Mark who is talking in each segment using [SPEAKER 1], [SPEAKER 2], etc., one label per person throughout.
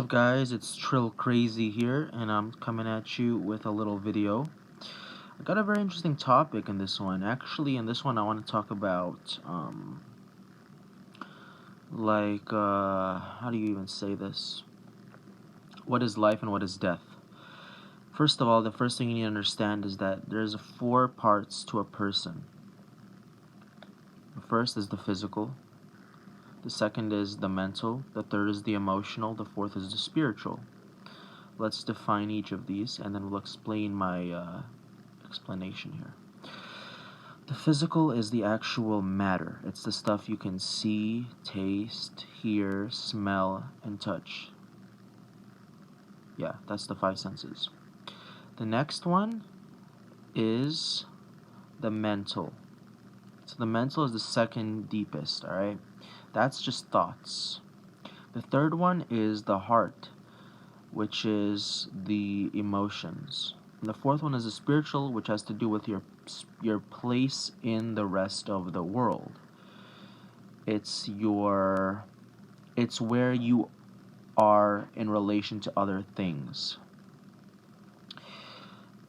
[SPEAKER 1] What's up guys, it's Trill Crazy here, and I'm coming at you with a little video. I got a very interesting topic in this one. Actually, in this one I want to talk about, how do you even say this? What is life and what is death? First of all, the first thing you need to understand is that there's 4 parts to a person. The first is the physical, the second is the mental, the third is the emotional, the fourth is the spiritual. Let's define each of these, and then we'll explain my explanation here. The physical is the actual matter. It's the stuff you can see, taste, hear, smell, and touch. Yeah, that's the 5 senses. The next one is the mental. So the mental is the second deepest, alright? That's just thoughts. The third one is the heart, which is the emotions. And the fourth one is the spiritual, which has to do with your place in the rest of the world. It's where you are in relation to other things.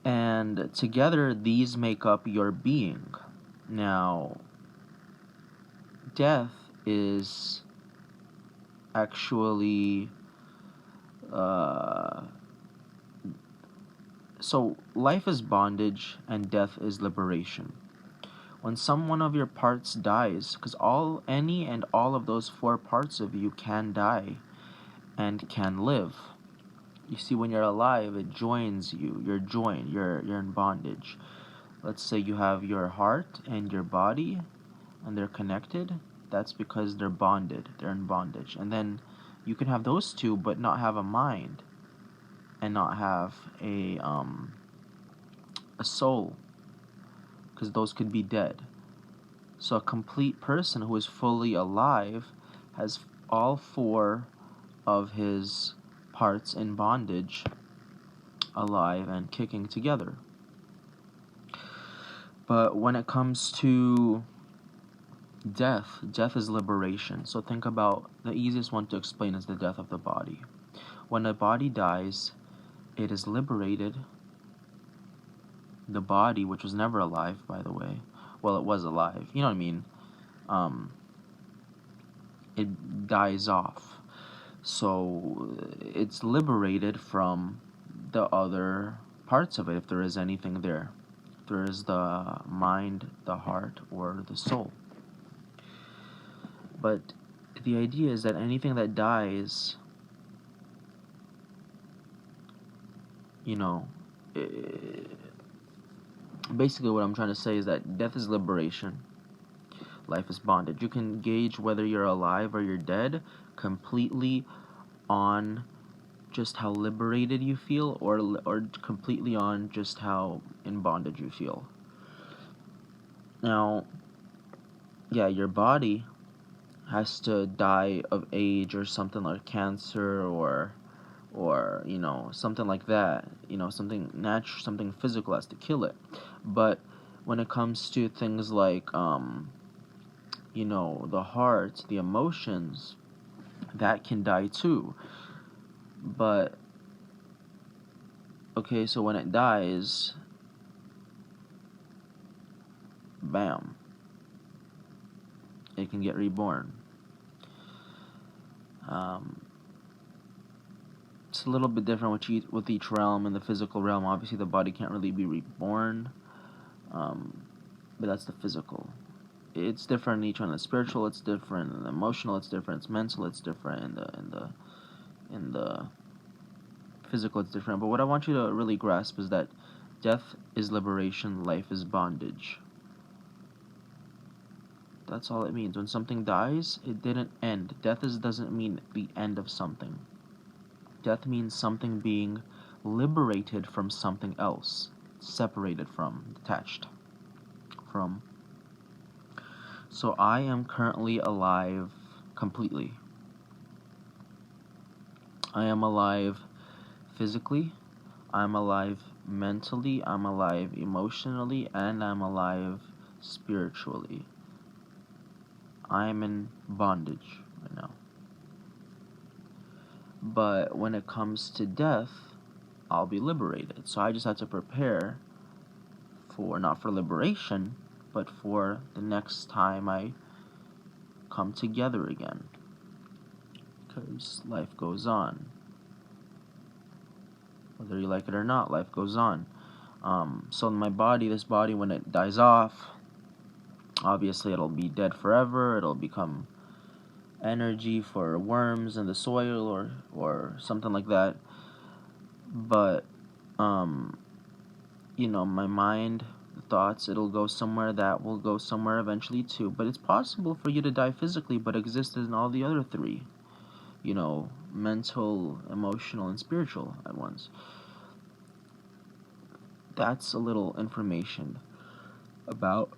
[SPEAKER 1] And together these make up your being. Now, death is actually so life is bondage and death is liberation. When one of your parts dies, because any and all of those 4 parts of you can die and can live. You see, when you're alive, it joins you. You're joined. You're in bondage. Let's say you have your heart and your body, and they're connected. That's because they're bonded. They're in bondage. And then you can have those two, but not have a mind, and not have a soul, because those could be dead. So a complete person who is fully alive has all 4 of his parts in bondage, alive and kicking together. But when it comes to death is liberation. So think about, the easiest one to explain is the death of the body. When a body dies, it is liberated. The body, which was never alive, by the way, well, it was alive, you know what I mean, it dies off. So it's liberated from the other parts of it, if there is anything there. If there is the mind, the heart, or the soul. But the idea is that anything that dies, basically what I'm trying to say is that death is liberation, life is bondage. You can gauge whether you're alive or you're dead completely on just how liberated you feel, or completely on just how in bondage you feel. Now, yeah, your body has to die of age or something like cancer, or something like that, something natural, something physical has to kill it. But when it comes to things like the heart, the emotions, that can die too. But okay, so when it dies, bam, it can get reborn. It's a little bit different with each realm. In the physical realm, obviously the body can't really be reborn, but that's the physical. It's different in each one. The spiritual, it's different. In the emotional, it's different. It's mental, it's different. In the physical, it's different. But what I want you to really grasp is that death is liberation, life is bondage. That's all it means. When something dies, it didn't end. Death doesn't mean the end of something. Death means something being liberated from something else, separated from, detached from. So I am currently alive completely. I am alive physically, I'm alive mentally, I'm alive emotionally, and I'm alive spiritually. I am in bondage right now. But when it comes to death, I'll be liberated. So I just have to prepare for, not for liberation, but for the next time I come together again. Because life goes on. Whether you like it or not, life goes on. So my body, this body, when it dies off, obviously it'll be dead forever. It'll become energy for worms in the soil or something like that. But my mind, the thoughts, it'll go somewhere, that will go somewhere eventually too. But it's possible for you to die physically but exist in all the other three, mental, emotional, and spiritual at once. That's a little information about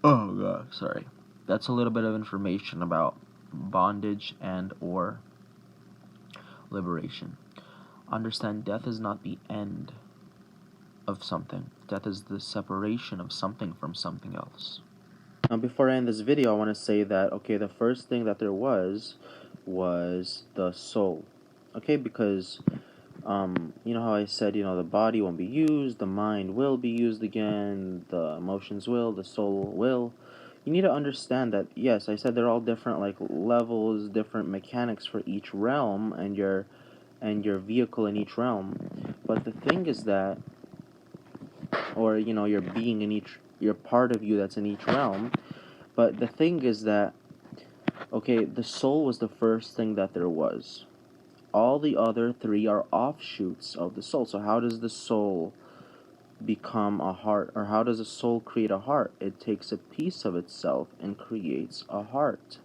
[SPEAKER 1] oh god, sorry. That's a little bit of information about bondage and or liberation. Understand, death is not the end of something. Death is the separation of something from something else. Now, before I end this video, I want to say that, okay, the first thing that there was the soul. Okay, because, you know how I said, the body won't be used, the mind will be used again, the emotions will, the soul will. You need to understand that, yes, I said they're all different, like, levels, different mechanics for each realm, and your vehicle in each realm. But the thing is that, or your being in each, your part of you that's in each realm. But the thing is that, okay, the soul was the first thing that there was. All the other three are offshoots of the soul. So how does the soul become a heart, or how does a soul create a heart? It takes a piece of itself and creates a heart.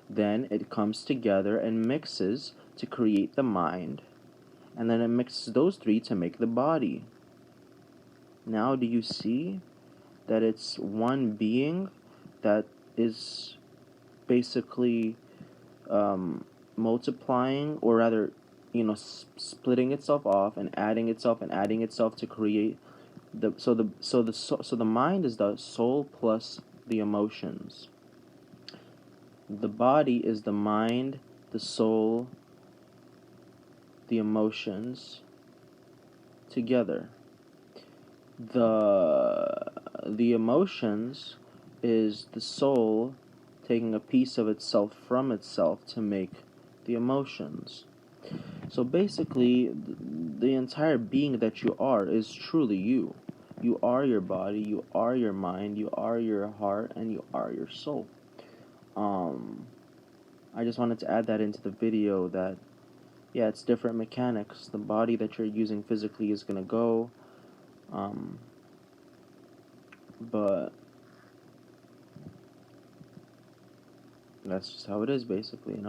[SPEAKER 1] Then it comes together and mixes to create the mind, and then it mixes those three to make the body. Now do you see that it's one being that is basically multiplying, or rather, splitting itself off and adding itself to create the mind is the soul plus the emotions. The body is the mind, the soul, the emotions together. The emotions is the soul taking a piece of itself from itself to make the emotions. So basically, the entire being that you are is truly you. You are your body, you are your mind, you are your heart, and you are your soul. I just wanted to add that into the video that, yeah, it's different mechanics. The body that you're using physically is going to go, but that's just how it is, basically,